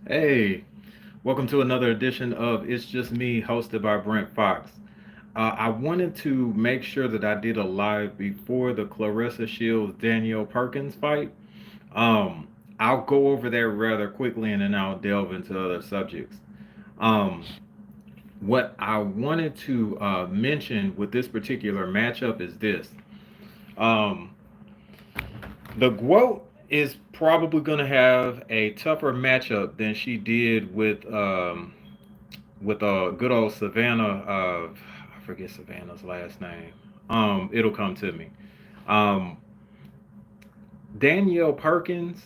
Hey, welcome to another edition of It's Just Me, hosted by Brent Fox. I wanted to make sure that I did a live before the Clarissa Shields Danielle Perkins fight. Um, I'll go over that rather quickly and then I'll delve into other subjects. Um, what I wanted to mention with this particular matchup is this. Um, the GWOAT is probably going to have a tougher matchup than she did with good old Savannah. I forget Savannah's last name. It'll come to me. Um, Danielle Perkins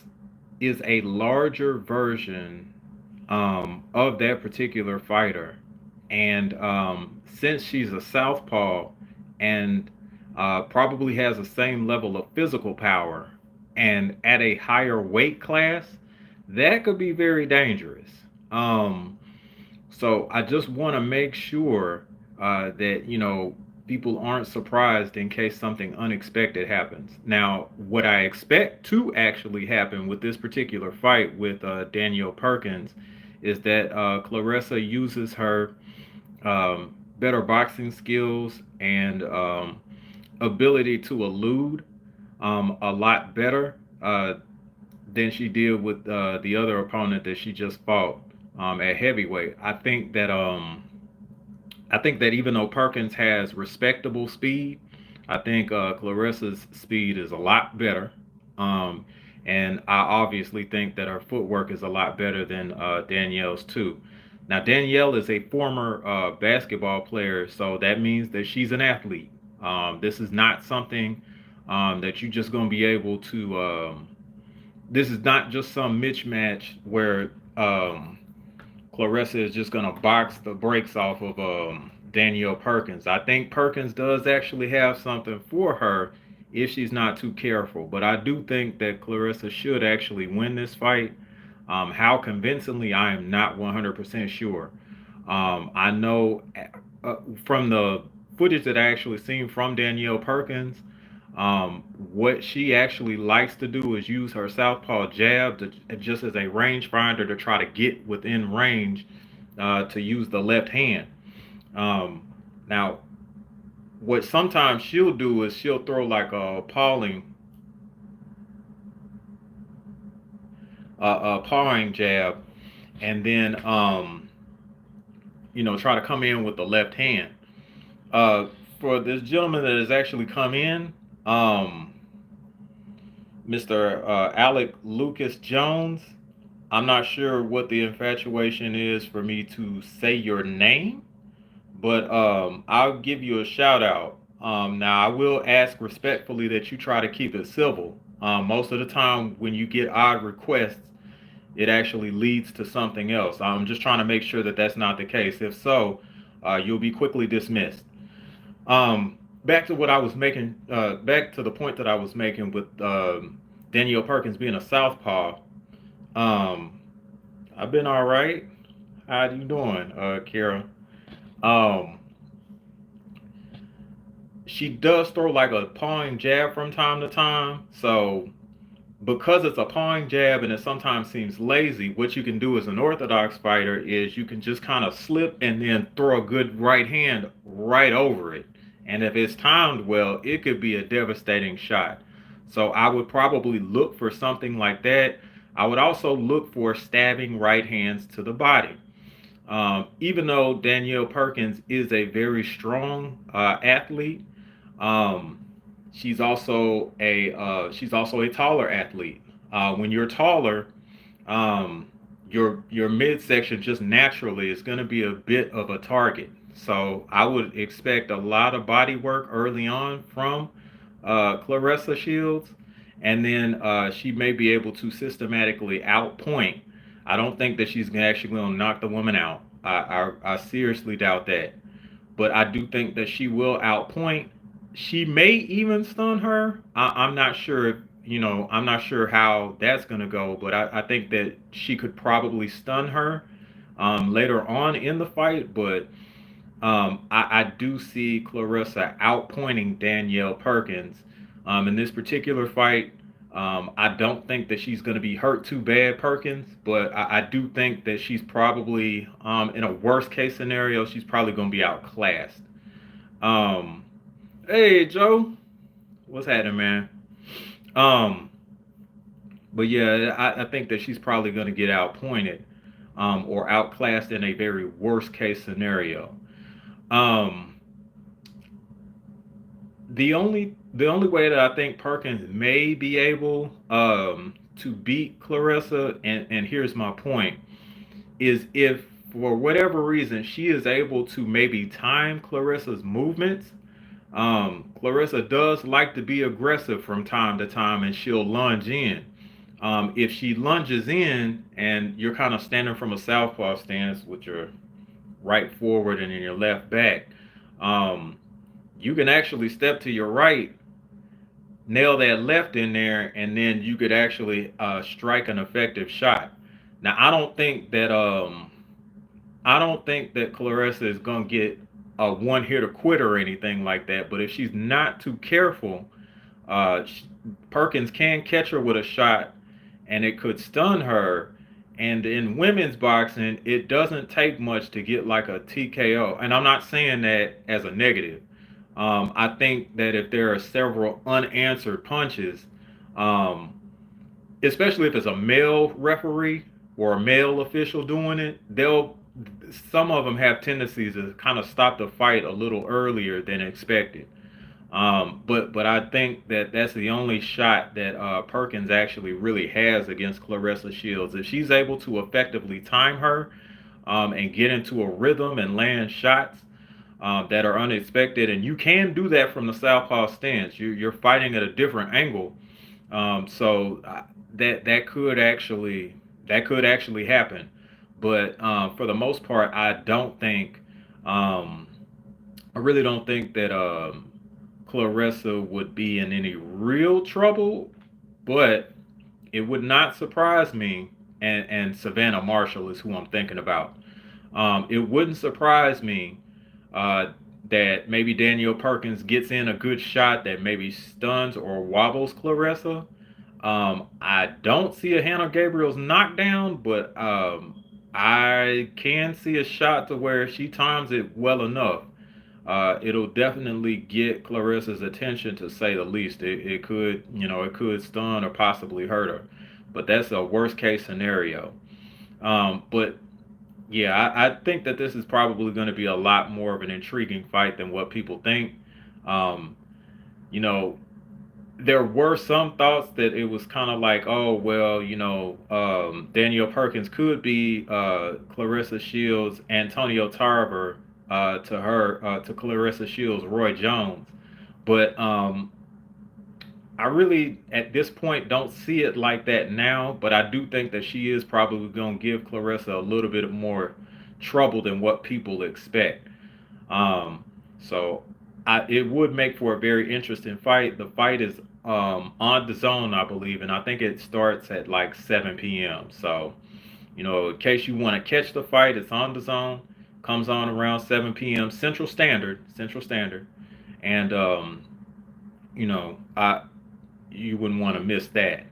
is a larger version of that particular fighter, and since she's a southpaw and probably has the same level of physical power and at a higher weight class, that could be very dangerous. Um, so I just want to make sure that people aren't surprised in case something unexpected happens. Now, what I expect to actually happen with this particular fight with Danielle Perkins is that Clarissa uses her better boxing skills and ability to elude a lot better than she did with the other opponent that she just fought at heavyweight. I think that even though Perkins has respectable speed, I think Clarissa's speed is a lot better. Um, and I obviously think that her footwork is a lot better than Danielle's too. Now, Danielle is a former basketball player, so that means that she's an athlete. This is not something that you're just going to be able to. This is not just some mismatch where Clarissa is just going to box the brakes off of Danielle Perkins. I think Perkins does actually have something for her if she's not too careful. But I do think that Clarissa should actually win this fight. How convincingly, I am not 100% sure. I know from the footage that I actually seen from Danielle Perkins, what she actually likes to do is use her southpaw jab just as a rangefinder to try to get within range to use the left hand. Um, Now, what sometimes she'll do is she'll throw like a pawing jab, and then try to come in with the left hand. Uh, for this gentleman that has actually come in, um, Mr. Alec Lucas Jones. I'm not sure what the infatuation is for me to say your name, but I'll give you a shout out. Now, I will ask respectfully that you try to keep it civil. Most of the time, when you get odd requests, it actually leads to something else. I'm just trying to make sure that that's not the case. If so, you'll be quickly dismissed. Back to what I was making, back to the point that I was making with Danielle Perkins being a southpaw. Um, I've been all right. How you doing, Kara? Um, she does throw like a pawing jab from time to time. So because it's a pawing jab and it sometimes seems lazy, what you can do as an orthodox fighter is you can just kind of slip and then throw a good right hand right over it. And if it's timed well, it could be a devastating shot. So I would probably look for something like that. I would also look for stabbing right hands to the body. Even though Danielle Perkins is a very strong athlete, um, she's also a taller athlete. When you're taller, um, your midsection just naturally is going to be a bit of a target. So I would expect a lot of body work early on from Clarissa Shields, and then she may be able to systematically outpoint. I don't think that she's actually going to knock the woman out. I seriously doubt that. But I do think that she will outpoint. She may even stun her. I'm not sure if, I'm not sure how that's going to go, but I think that she could probably stun her later on in the fight. But I do see Clarissa outpointing Danielle Perkins in this particular fight. I don't think that she's going to be hurt too bad, Perkins, but I do think that she's probably, in a worst case scenario, she's probably going to be outclassed. Um, hey, Joe, what's happening, man? Um, but yeah, I think that she's probably going to get outpointed, or outclassed in a very worst case scenario. Um, the only way that I think Perkins may be able to beat Clarissa, and here's my point, is if for whatever reason she is able to maybe time Clarissa's movements. Clarissa does like to be aggressive from time to time, and she'll lunge in. If she lunges in and you're kind of standing from a southpaw stance with your right forward and then your left back, um, you can actually step to your right, nail that left in there, and then you could actually strike an effective shot. Now, I don't think that Clarissa is gonna get a one hitter quit or anything like that. But if she's not too careful, uh, Perkins can catch her with a shot, and it could stun her. And in women's boxing, it doesn't take much to get like a TKO. And I'm not saying that as a negative. I think that if there are several unanswered punches, um, especially if it's a male referee or a male official doing it, they'll some of them have tendencies to kind of stop the fight a little earlier than expected. But I think that that's the only shot that Perkins actually really has against Clarissa Shields. If she's able to effectively time her, and get into a rhythm and land shots that are unexpected, and you can do that from the southpaw stance. You're fighting at a different angle, so that could actually happen. But for the most part, um, I really don't think that Clarissa would be in any real trouble. But it would not surprise me, and Savannah Marshall is who I'm thinking about. It wouldn't surprise me uh, that maybe Danielle Perkins gets in a good shot that maybe stuns or wobbles Clarissa. I don't see a Hannah Gabriel's knockdown, but I can see a shot to where if she times it well enough, it'll definitely get Clarissa's attention, to say the least. It could stun or possibly hurt her, but that's a worst case scenario. But yeah, I think that this is probably going to be a lot more of an intriguing fight than what people think. Um, you know, there were some thoughts that it was kind of like, oh well, Danielle Perkins could be Clarissa Shields, Antonio Tarver, to Clarissa Shields, Roy Jones. But I really, at this point, don't see it like that now. But I do think that she is probably going to give Clarissa a little bit more trouble than what people expect. Um, so it would make for a very interesting fight. The fight is on the zone, I believe, and I think it starts at like 7 p.m. So, in case you want to catch the fight, it's on the zone. Comes on around 7 p.m. Central Standard. Central Standard, and I you wouldn't want to miss that.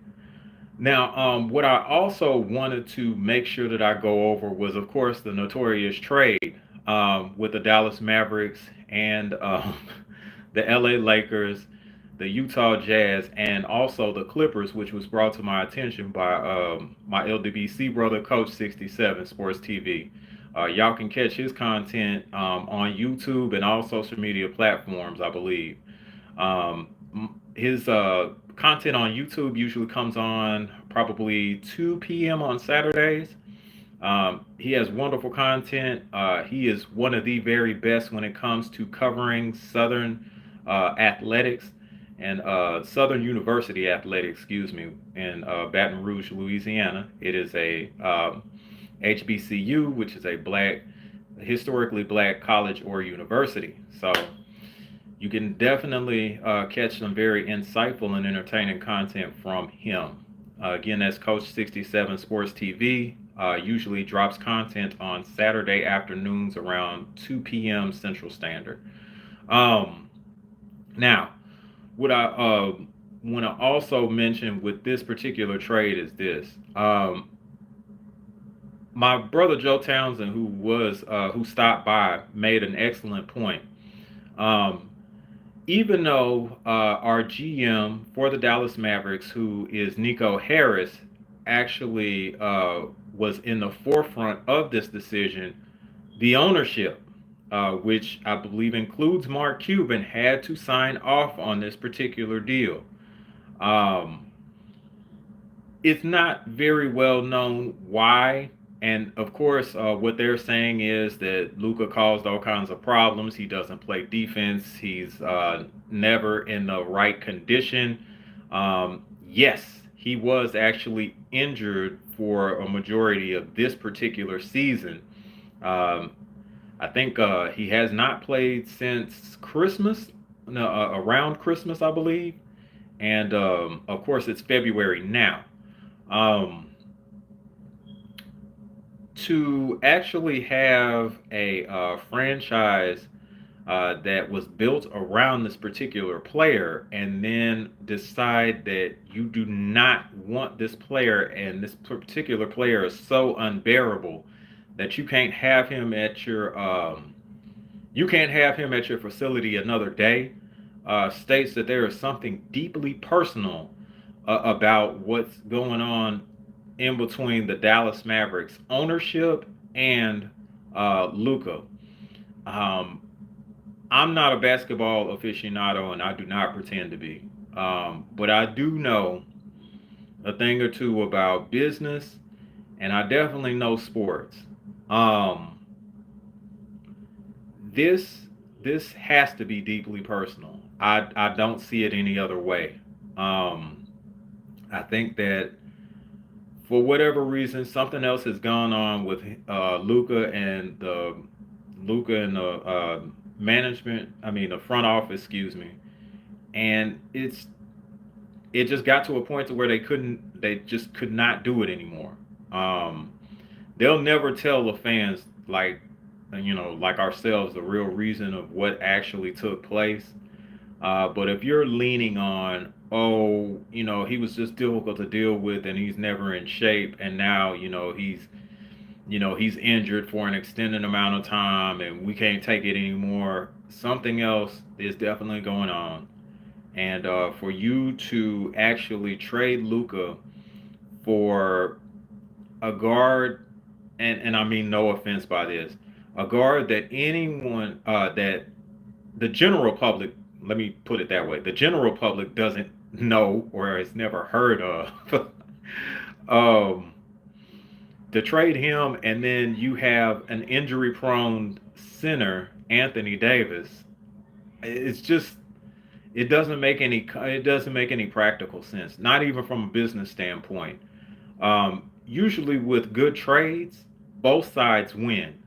Now, what I also wanted to make sure that I go over was, of course, the notorious trade with the Dallas Mavericks and the LA Lakers, the Utah Jazz, and also the Clippers, which was brought to my attention by my LWC brother, Coach 67 Sports TV. Y'all can catch his content on YouTube and all social media platforms, I believe. His content on YouTube usually comes on probably 2 p.m. on Saturdays. He has wonderful content. He is one of the very best when it comes to covering Southern athletics and Southern University athletics, excuse me, in Baton Rouge, Louisiana. It is a HBCU, which is a historically black college or university. So you can definitely catch some very insightful and entertaining content from him. Again, that's Coach 67 Sports TV. Usually drops content on Saturday afternoons around 2 p.m. Central Standard. Um, Now, what I want to also mention with this particular trade is this. My brother Joe Townsend, who stopped by, made an excellent point. Um, Even though our GM for the Dallas Mavericks, who is Nico Harris, actually was in the forefront of this decision, the ownership, which I believe includes Mark Cuban, had to sign off on this particular deal. Um, it's not very well known why. And of course, what they're saying is that Luca caused all kinds of problems. He doesn't play defense. He's never in the right condition. Yes, he was actually injured for a majority of this particular season. Um, I think he has not played since Christmas, no, around Christmas, I believe. And of course, it's February now. Um, to actually have a franchise that was built around this particular player and then decide that you do not want this player and this particular player is so unbearable that you can't have him at your facility another day, states that there is something deeply personal about what's going on in between the Dallas Mavericks ownership and Luca. Um, I'm not a basketball aficionado, and I do not pretend to be. But I do know a thing or two about business, and I definitely know sports. Um, this this has to be deeply personal. I don't see it any other way. Um, I think that for whatever reason, something else has gone on with Luca and the management. I mean, the front office, excuse me. And it just got to a point to where they just could not do it anymore. Um, they'll never tell the fans like ourselves the real reason of what actually took place. But if you're leaning on, oh, he was just difficult to deal with and he's never in shape, and now, he's injured for an extended amount of time and we can't take it anymore, something else is definitely going on. And for you to actually trade Luca for a guard, and I mean no offense by this, a guard that that the general public, let me put it that way, the general public doesn't know or has never heard of. um, to trade him, and then you have an injury prone center, Anthony Davis. It's just it doesn't make any practical sense, not even from a business standpoint. Usually with good trades, both sides win.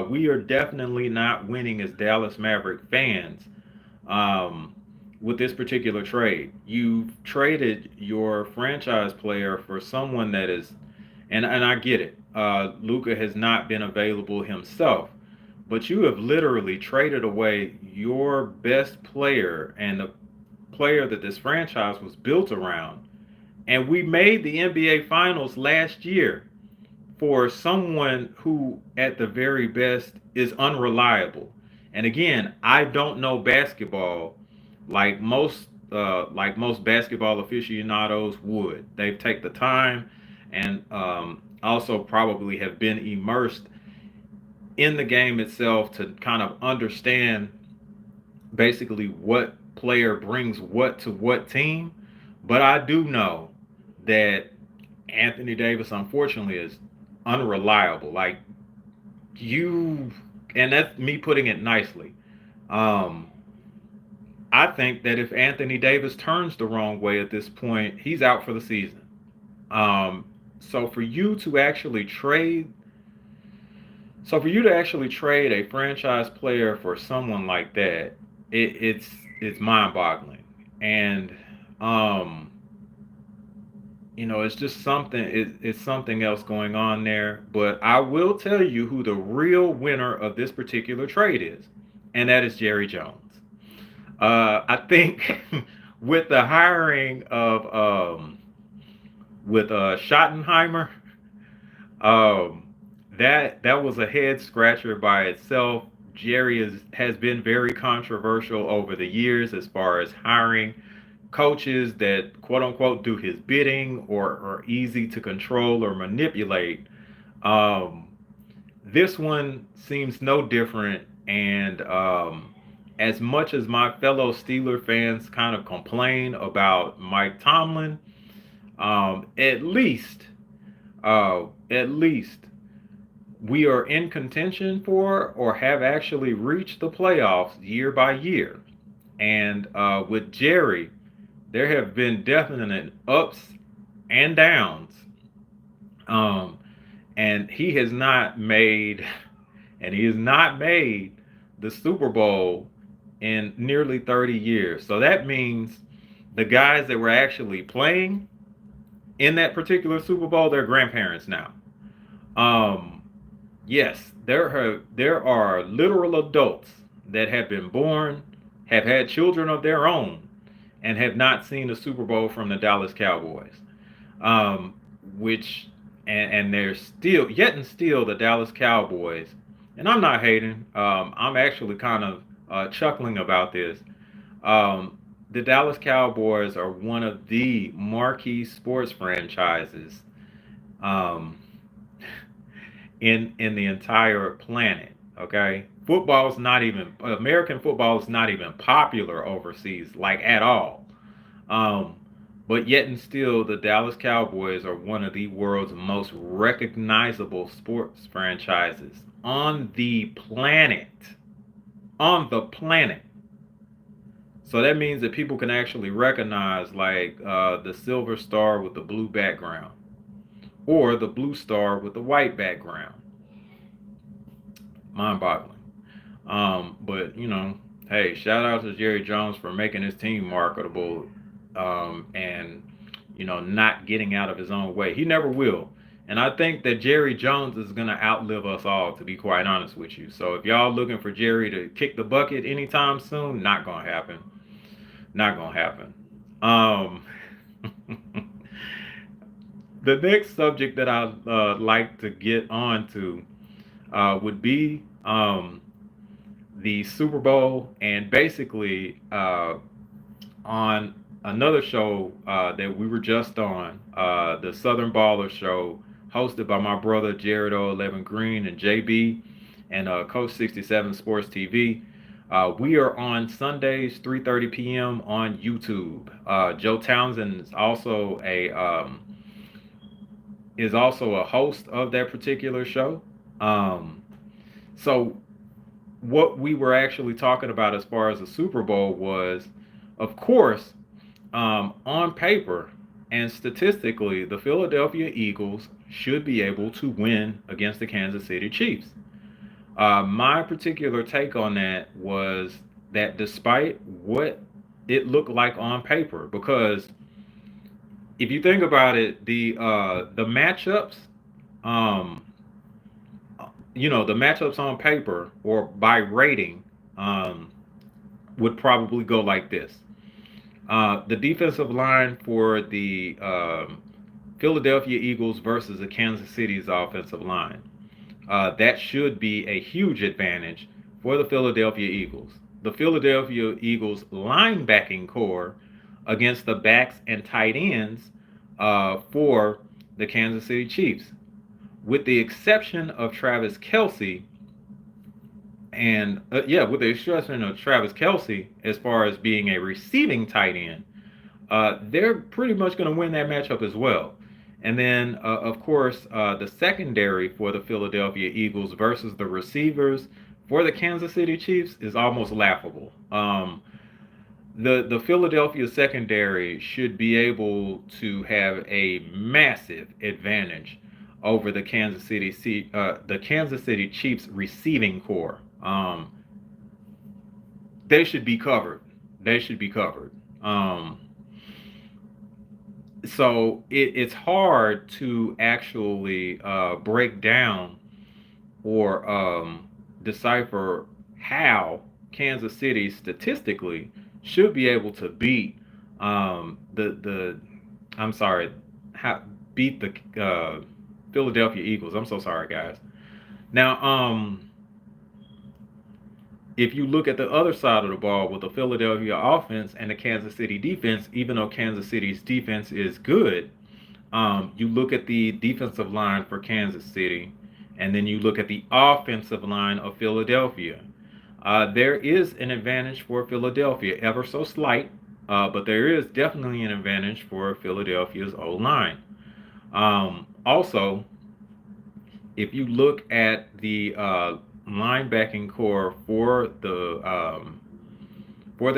We are definitely not winning as Dallas Maverick fans um, with this particular trade. You traded your franchise player for someone that is, and I get it. Luca has not been available himself, but you have literally traded away your best player and the player that this franchise was built around. And we made the NBA Finals last year for someone who, at the very best, is unreliable. And again, I don't know basketball like most basketball aficionados would. They take the time and also probably have been immersed in the game itself to kind of understand basically what player brings what to what team. But I do know that Anthony Davis, unfortunately, is unreliable. Like you, and that's me putting it nicely. Um, I think that if Anthony Davis turns the wrong way at this point, he's out for the season. Um, so for you to actually trade, so for you to actually trade a franchise player for someone like that, it's mind-boggling. And um, it's just it's something else going on there. But I will tell you who the real winner of this particular trade is, and that is Jerry Jones. I think with the hiring of with Schottenheimer, um, that was a head scratcher by itself. Jerry has been very controversial over the years as far as hiring coaches that quote unquote do his bidding or are easy to control or manipulate. Um, this one seems no different, and as much as my fellow Steeler fans kind of complain about Mike Tomlin, at least, at least we are in contention for or have actually reached the playoffs year by year. And with Jerry, there have been definite ups and downs. Um, and he has not made the Super Bowl in nearly 30 years. So that means the guys that were actually playing in that particular Super Bowl, they're grandparents now. Um, yes, there are literal adults that have been born, have had children of their own, and have not seen a Super Bowl from the Dallas Cowboys. Um, which and they're still yet and still the Dallas Cowboys. And I'm not hating. I'm actually kind of chuckling about this. Um, the Dallas Cowboys are one of the marquee sports franchises um, in the entire planet. Okay, football is not even American football is not even popular overseas, like at all. Um, but yet and still, the Dallas Cowboys are one of the world's most recognizable sports franchises on the planet. On the planet. So that means that people can actually recognize, like, the silver star with the blue background, or the blue star with the white background. Mind-boggling. But hey, shout out to Jerry Jones for making his team marketable, and not getting out of his own way. He never will. And I think that Jerry Jones is gonna outlive us all, to be quite honest with you. So if y'all looking for Jerry to kick the bucket anytime soon, not gonna happen. Not gonna happen. Um, the next subject that I'd like to get on to would be the Super Bowl, and basically on another show that we were just on, the Southern Baller Show, hosted by my brother Jared O11 Green and JB, and Coach 67 Sports TV. We are on Sundays 3:30 p.m. on YouTube. Joe Townsend is also a host of that particular show. Um, so what we were actually talking about as far as the Super Bowl was, of course, on paper and statistically, the Philadelphia Eagles should be able to win against the Kansas City Chiefs. My particular take on that was that despite what it looked like on paper, because if you think about it, the matchups, um, the matchups on paper or by rating, um, would probably go like this. The defensive line for the Philadelphia Eagles versus the Kansas City's offensive line. That should be a huge advantage for the Philadelphia Eagles. The Philadelphia Eagles linebacking core against the backs and tight ends for the Kansas City Chiefs. With the exception of Travis Kelsey, and with the exception of Travis Kelsey, as far as being a receiving tight end, they're pretty much going to win that matchup as well. And then, of course, the secondary for the Philadelphia Eagles versus the receivers for the Kansas City Chiefs is almost laughable. The Philadelphia secondary should be able to have a massive advantage over the Kansas City Chiefs receiving core. They should be covered. They should be covered. So it's hard to actually break down or decipher how Kansas City statistically should be able to beat The I'm sorry, beat the Philadelphia Eagles. I'm so sorry, guys. Now, if you look at the other side of the ball with the Philadelphia offense and the Kansas City defense, even though Kansas City's defense is good, you look at the defensive line for Kansas City, and then you look at the offensive line of Philadelphia. There is an advantage for Philadelphia, ever so slight, but there is definitely an advantage for Philadelphia's O line. Also, if you look at the linebacking core for the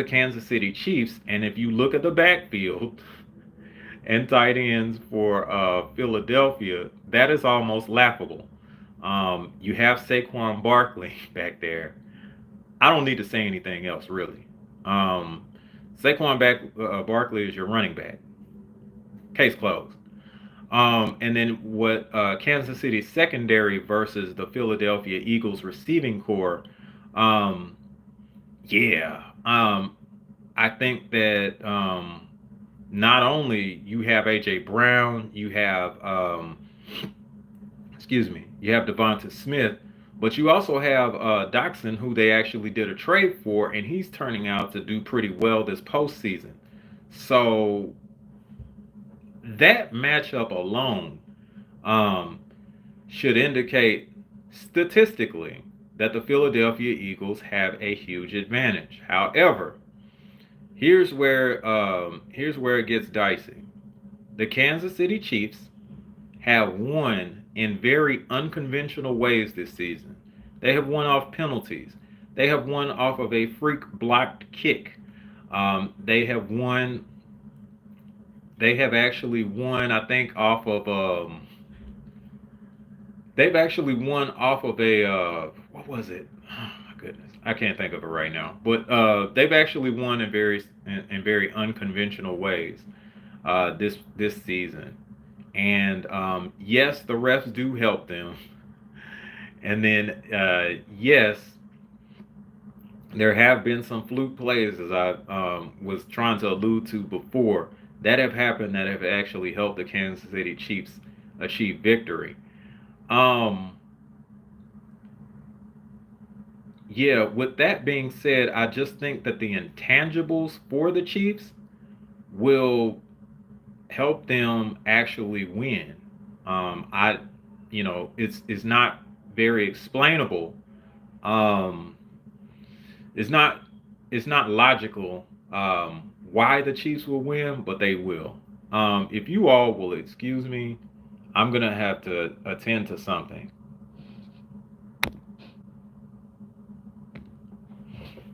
Kansas City Chiefs, and if you look at the backfield and tight ends for Philadelphia, that is almost laughable. You have Saquon Barkley back there. I don't need to say anything else, really. Um, Barkley is your running back. Case closed. And then what Kansas City secondary versus the Philadelphia Eagles receiving core. Um, yeah, I think that not only you have AJ Brown, you have excuse me, you have Devonta Smith, but you also have Doxson, who they actually did a trade for, and he's turning out to do pretty well this postseason. So that matchup alone um, should indicate statistically that the Philadelphia Eagles have a huge advantage. However, here's where it gets dicey. The Kansas City Chiefs have won in very unconventional ways this season. They have won off penalties. They have won off of a freak blocked kick. They have won. They have actually won. I think off of. They've actually won off of a. What was it? Oh my goodness, I can't think of it right now. But they've actually won in very unconventional ways this season. And yes, the refs do help them. And then yes, there have been some fluke plays, as I was trying to allude to before, that have happened that have actually helped the Kansas City Chiefs achieve victory. Um, yeah, with that being said, I just think that the intangibles for the Chiefs will help them actually win. I, it's not very explainable. Um, it's not it's not logical why the Chiefs will win, but they will. If you all will excuse me, I'm gonna have to attend to something.